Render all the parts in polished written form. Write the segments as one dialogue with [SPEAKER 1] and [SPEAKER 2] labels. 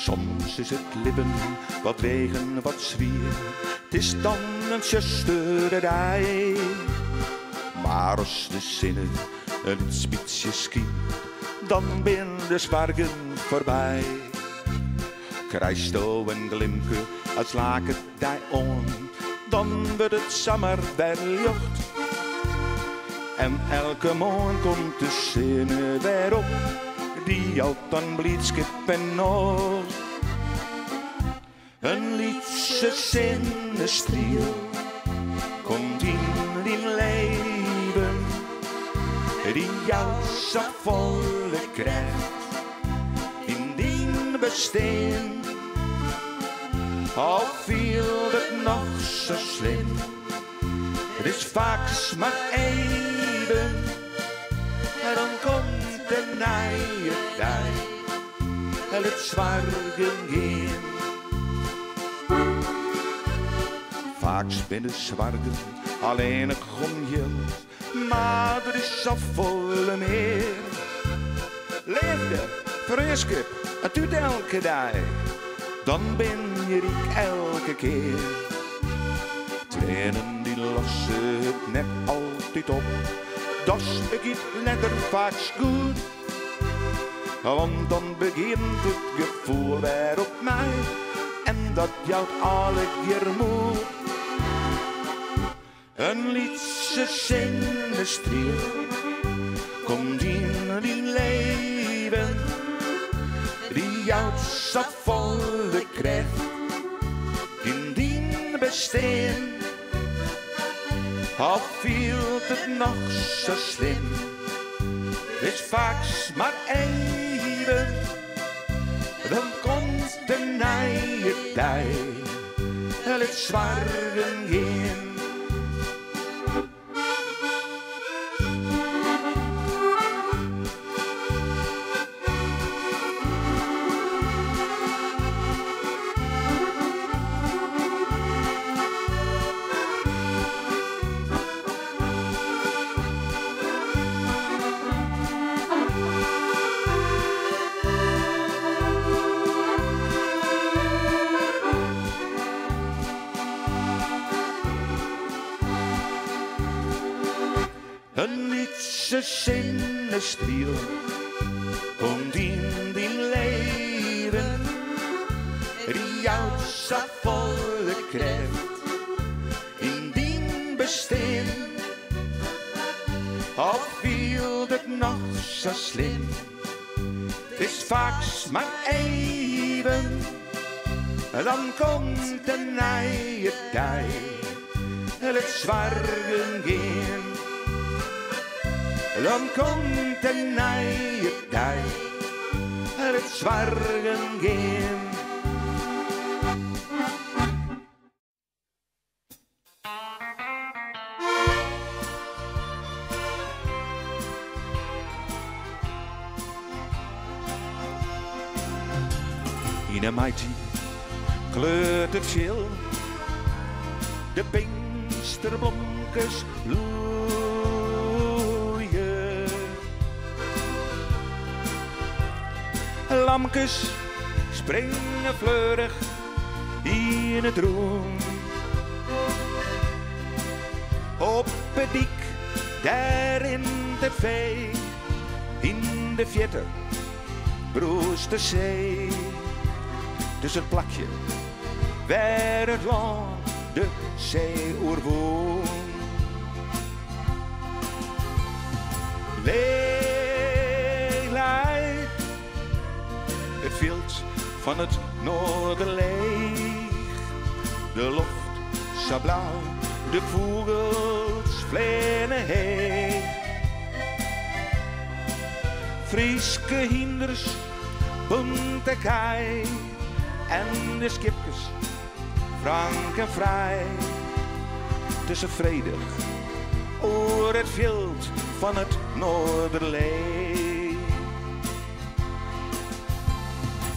[SPEAKER 1] Soms is het lippen wat wegen, wat zwier. Het is dan een zusterij. Maar als de zinnen een spitsje schiet, dan ben de zwargen voorbij. Krijst o een glimke als laken die on, dan wordt het zomer bij lucht. En elke morgen komt de zinnen weer op, die jouw dan bliedskip en nog. Een liedse zinnenstriel komt in die leven, die jou zo volle krijgt in die bestaan. Al viel het nog zo slim, het is vaak maar even, en dan komt de nieuwe tijd, en het zwargen gaan. Vaak binnen zwargen, alleen ik om geld, maar er is zo volle meer. Leefde, vriendschap, het doet elke dag, dan ben je rijk elke keer. Tranen die lossen het net altijd op, dat begint lekker vaak goed. Want dan begint het gevoel weer op mij, en dat jouwt alle keer moe. Een liedse zinnenstriel komt in die leven, die jou zo volle krijgt in die bestaan. Al viel het nog zo slim, het is vaak maar even, dan komt de nieuwe tijd, en het zwargen gaan. Een liedse zinnenstriel komt in die leven, die jou zo volle krijgt in die bestaan. Al viel het nog zo slim, het is vaak maar even, dan komt de nieuwe tijd, en het zwargen gaan. Dan komt de nieuwe tijd, en het zwargen gaan. In een mighty kleurt het geel, de pinksterblomkes lamkes springen fleurig in het roem. Op het dik, daar in de vee, in de vjetter, broest de zee. Tussen het plakje, waar het land de zee oerwoont. Het veld van het noorden leeg, de lucht zo blauw, de vogels vliegen heeg. Frieske hinders, bunte kei, en de schipjes, frank en vrij. Tussen vredig, oor het veld van het noorderlee.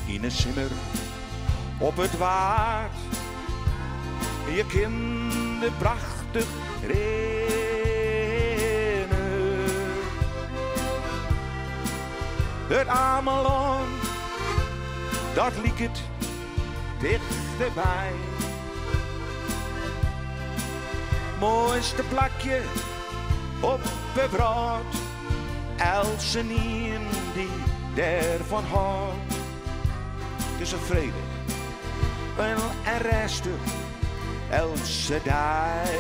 [SPEAKER 1] In een simmer op het waard, je kinderen prachtig rennen. Het Ameland dat liep het dichterbij. Mooiste plakje op het brood, Else nien die daarvan houdt. Tussen vrede en resten, Else dij.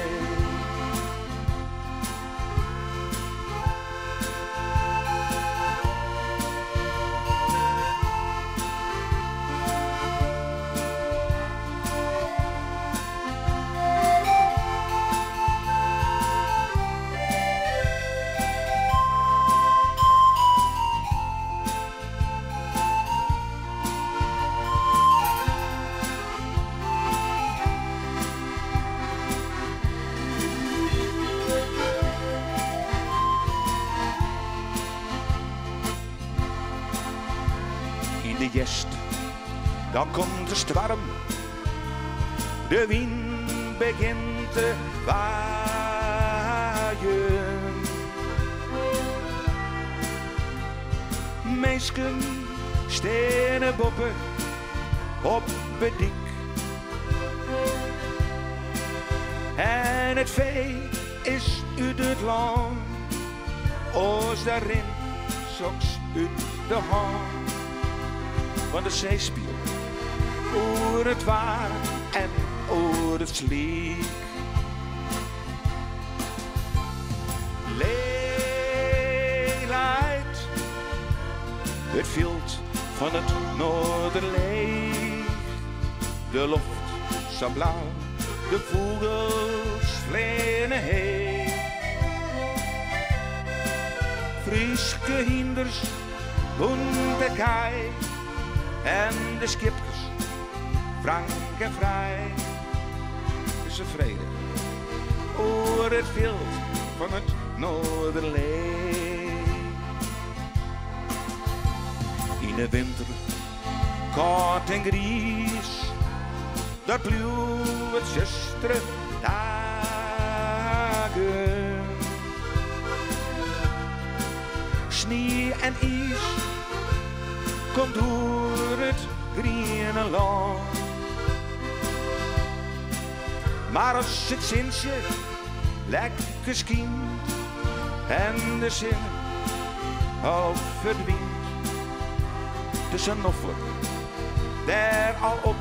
[SPEAKER 1] De jest, dan komt de storm, de wind begint te waaien. Meisken stenen boppen op het dik en het vee is uit het land, als daarin zoks uit de hand. Van de zeespier, oer het waar en oer het sliek. Leelijt, het veld van het noorderleeg. De lucht zo blauw, de vogels vliegen heen. Frieske hinders, de kei. En de schipkes, frank en vrij, tussen vrede, oor het veld van het noorderleeg. In de winter, koud en gries, daar pluw het zestre dagen. Sneeuw en ijs komt door het groene land. Maar als het zinsje lekker schijnt en de zin al verdwijnt, tussen noffelen daar al op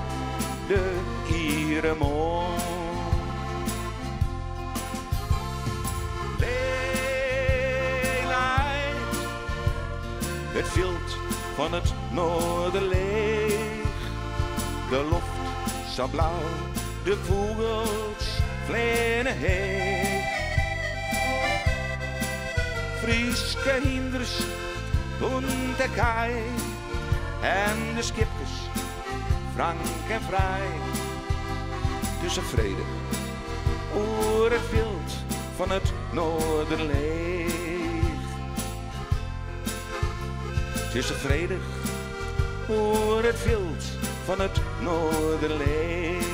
[SPEAKER 1] de iere mond. Leelijt, het veld van het noorderleeg, de lucht zo blauw, de vogels vliegen heen. Frieske hinders, de kei en de schipkes, frank en vrij, tussen vrede, oor het veld van het noorderleeg. Tussen vredig, oor het veld van het noorderleeg.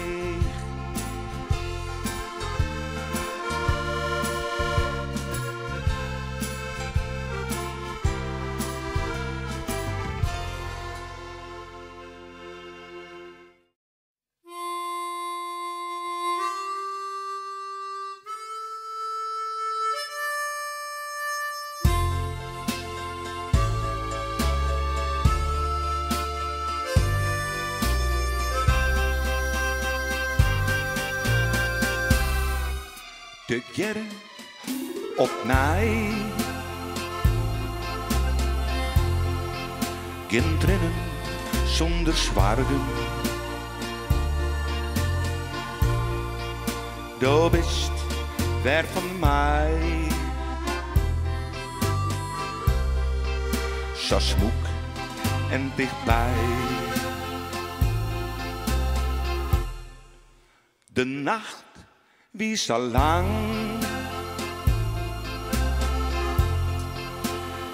[SPEAKER 1] De gerre op mij, geen tranen zonder zwaarden. Du bist ver van mij, zo smoek en dichtbij. De nacht wie zo lang,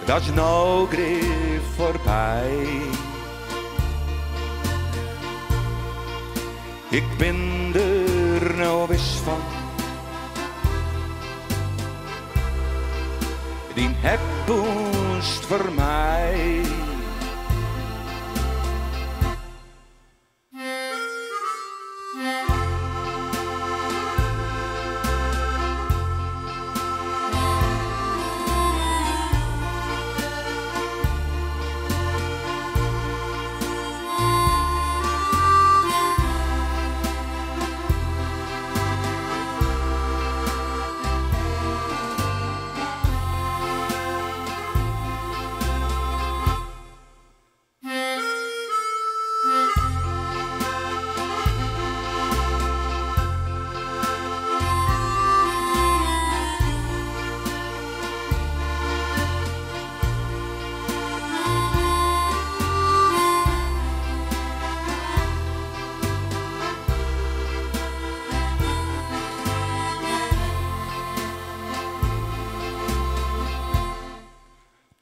[SPEAKER 1] dat is nou greep voorbij. Ik ben er nou wist van, die het boest voor mij.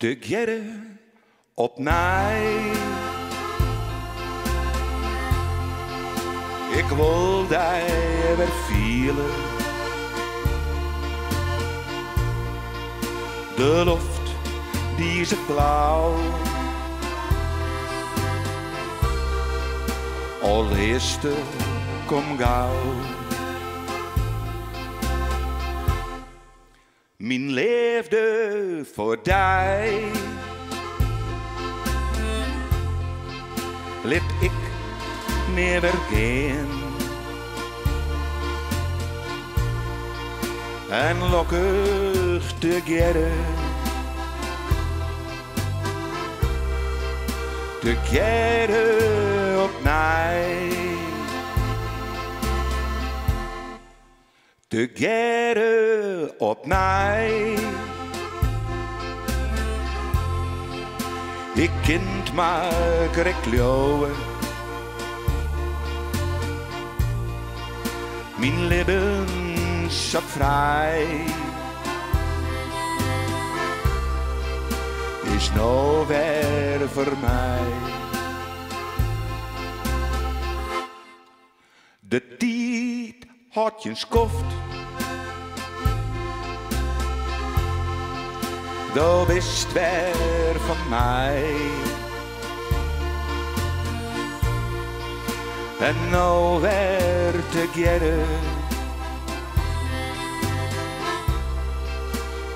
[SPEAKER 1] Together op mij. Ik wil daar weer vielen. De lucht die is blauw. Al eerste kom gauw. Mijn liefde voor die liep ik never gaan. En lokkig together, together op mij. Together op mij. Ik kind maar gekloven. Mijn leven zat vrij. Is nou weer voor mij. De tijd had je skoft. Dat wist weer van mij. En nou weer together.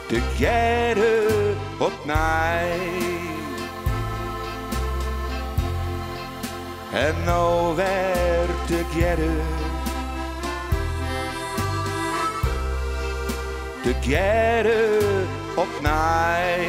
[SPEAKER 1] Together op mij. En nou weer together. Together op mij.